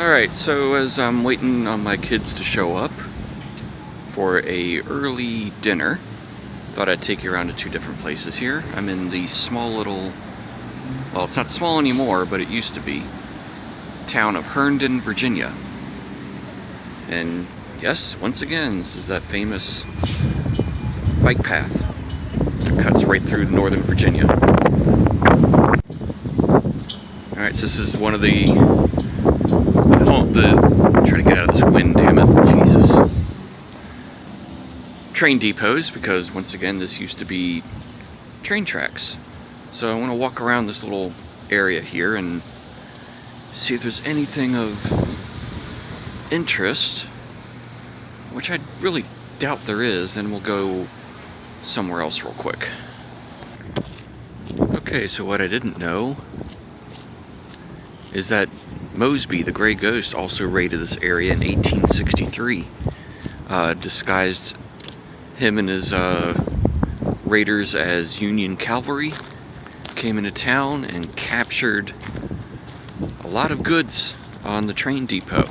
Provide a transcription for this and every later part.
Alright, so as I'm waiting on my kids to show up for a early dinner, thought I'd take you around to two different places here. I'm in the small little, well, it's not small anymore, but it used to be, town of Herndon, Virginia. And yes, once again, this is that famous bike path that cuts right through northern Virginia. Alright, so this is one of the try to get out of this wind, damn it, Jesus. Train depots, because once again this used to be train tracks. So I want to walk around this little area here and see if there's anything of interest, which I really doubt there is. Then we'll go somewhere else real quick. Okay, so what I didn't know is that Mosby, the Gray Ghost, also raided this area in 1863. Disguised him and his raiders as Union cavalry, came into town and captured a lot of goods on the train depot,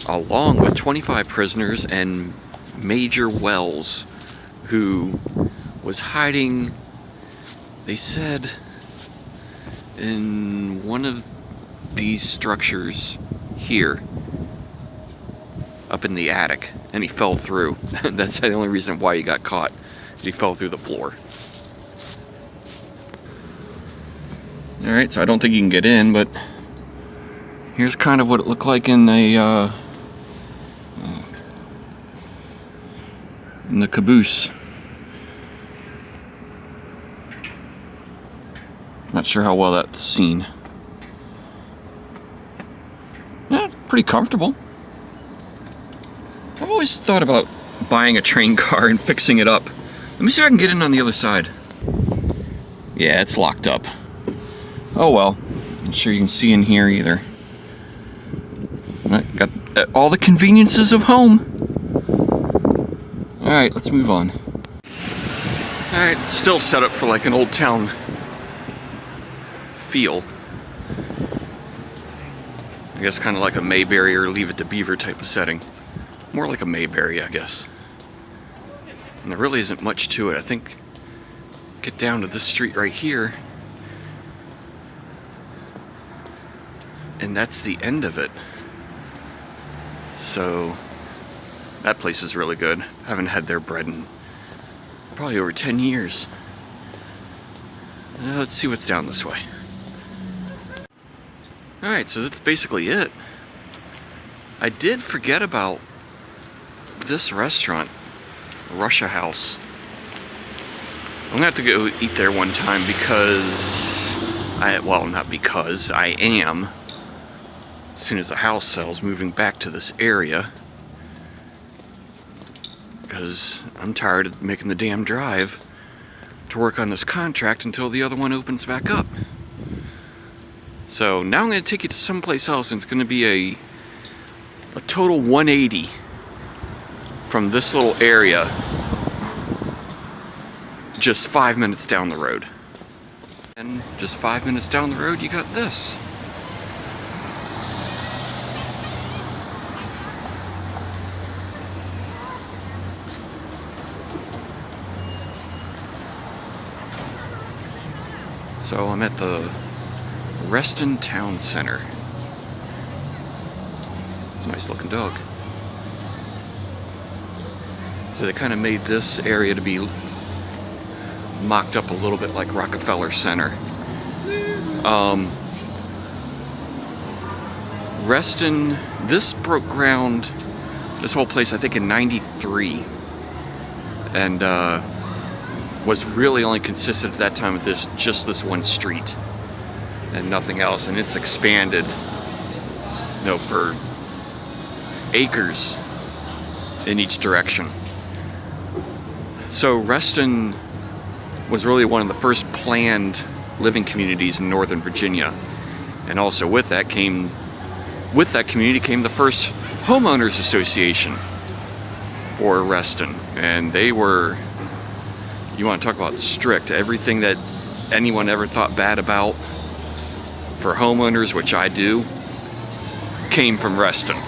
along with 25 prisoners and Major Wells, who was hiding, they said, in one of these structures here, up in the attic, and he fell through. That's the only reason why he got caught. He fell through the floor. Alright, so I don't think you can get in, but here's kind of what it looked like in the caboose. Not sure how well that's seen. Yeah, it's pretty comfortable. I've always thought about buying a train car and fixing it up. Let me see if I can get in on the other side. Yeah, it's locked up. Oh well. Not sure you can see in here either. Got all the conveniences of home. Alright, let's move on. Alright, still set up for like an old town feel. I guess kind of like a Mayberry or Leave It to Beaver type of setting. More like a Mayberry, I guess. And there really isn't much to it. I think get down to this street right here, and that's the end of it. So that place is really good. I haven't had their bread in probably over 10 years. Let's see what's down this way. Alright, so that's basically it. I did forget about this restaurant, Russia House. I'm gonna have to go eat there one time because I am, as soon as the house sells, moving back to this area. Because I'm tired of making the damn drive to work on this contract until the other one opens back up. So now I'm going to take you to someplace else, and it's going to be a total 180 from this little area, just 5 minutes down the road. And just 5 minutes down the road, you got this. So I'm at the Reston Town Center. It's a nice looking dog. So they kind of made this area to be mocked up a little bit like Rockefeller Center. Reston, this broke ground, this whole place, I think in '93. And was really only consisted at that time of just this one street and nothing else, and it's expanded, for acres in each direction. So Reston was really one of the first planned living communities in Northern Virginia, and also with that community came the first homeowners association for Reston, and they were, you want to talk about strict. Everything that anyone ever thought bad about for homeowners, which I do, came from Reston.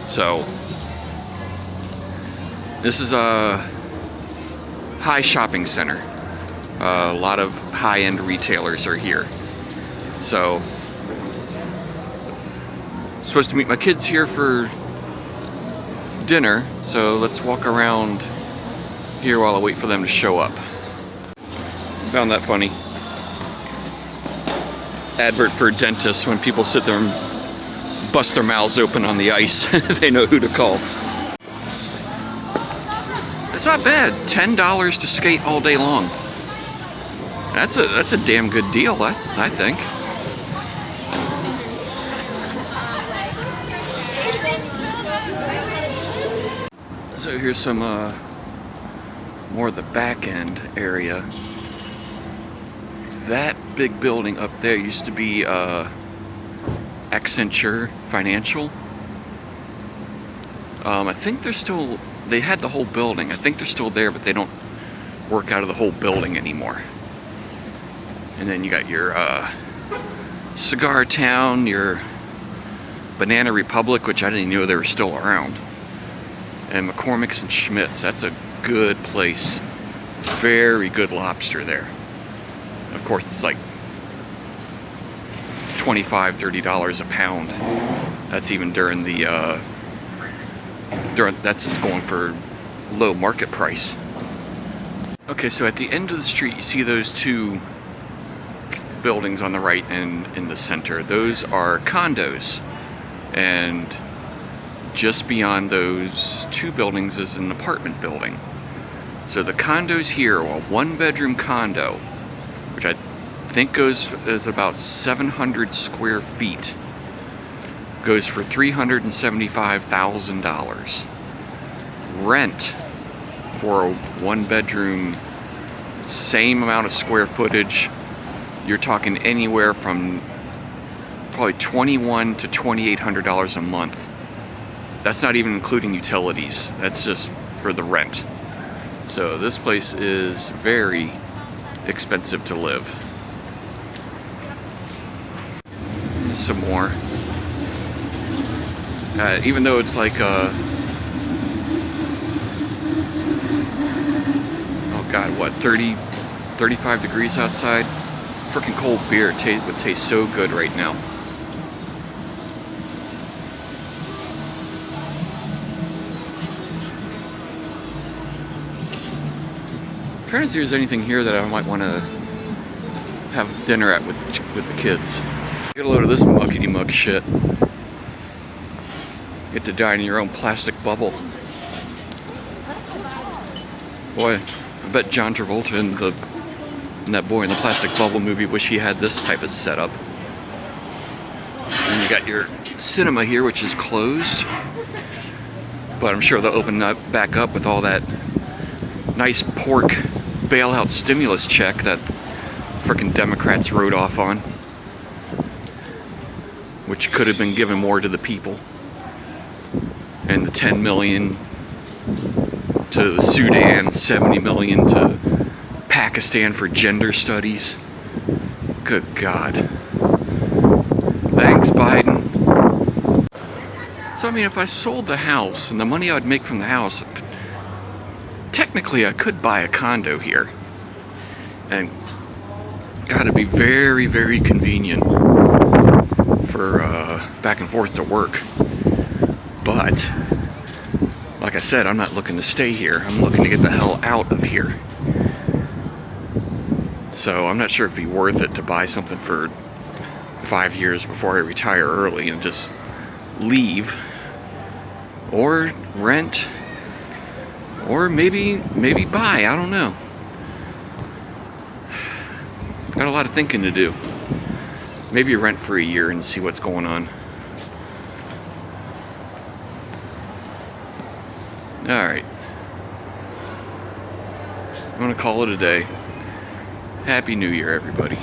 So this is a high shopping center. A lot of high-end retailers are here. So I'm supposed to meet my kids here for dinner, so let's walk around here while I wait for them to show up. Found that funny. Advert for dentists. When people sit there and bust their mouths open on the ice, they know who to call. It's not bad. $10 to skate all day long. That's a damn good deal, I think. So here's some more of the back end area. That big building up there used to be Accenture Financial. I think they had the whole building. I think they're still there, but they don't work out of the whole building anymore. And then you got your Cigar Town, your Banana Republic, which I didn't know they were still around. And McCormick's and Schmidt's. That's a good place. Very good lobster there. Of course, it's like $25, $30 a pound. That's even during the that's just going for low market price. Okay, so at the end of the street, you see those two buildings on the right and in the center. Those are condos, and just beyond those two buildings is an apartment building. So the condos here are a one-bedroom condo, which I think is about 700 square feet. Goes for $375,000. Rent for a one-bedroom, same amount of square footage, you're talking anywhere from probably $2,100 to $2,800 a month. That's not even including utilities. That's just for the rent. So this place is very expensive to live. Some more. Even though it's like oh god, what, 35 degrees outside? Freaking cold beer would taste so good right now. I'm trying to see if there's anything here that I might want to have dinner at with the kids. Get a load of this muckety muck shit. Get to dine in your own plastic bubble. Boy, I bet John Travolta and that boy in the plastic bubble movie wish he had this type of setup. And you got your cinema here, which is closed, but I'm sure they'll open that back up with all that nice pork bailout stimulus check that frickin' Democrats wrote off on, which could have been given more to the people. And the 10 million to the Sudan, 70 million to Pakistan for gender studies. Good God. Thanks, Biden. So, I mean, if I sold the house and the money I would make from the house, technically I could buy a condo here. And gotta be very, very convenient for back and forth to work. But, like I said, I'm not looking to stay here. I'm looking to get the hell out of here. So I'm not sure if it'd be worth it to buy something for 5 years before I retire early and just leave. Or rent. Or maybe buy. I don't know. Got a lot of thinking to do. Maybe rent for a year and see what's going on. Alright. I'm gonna call it a day. Happy New Year, everybody.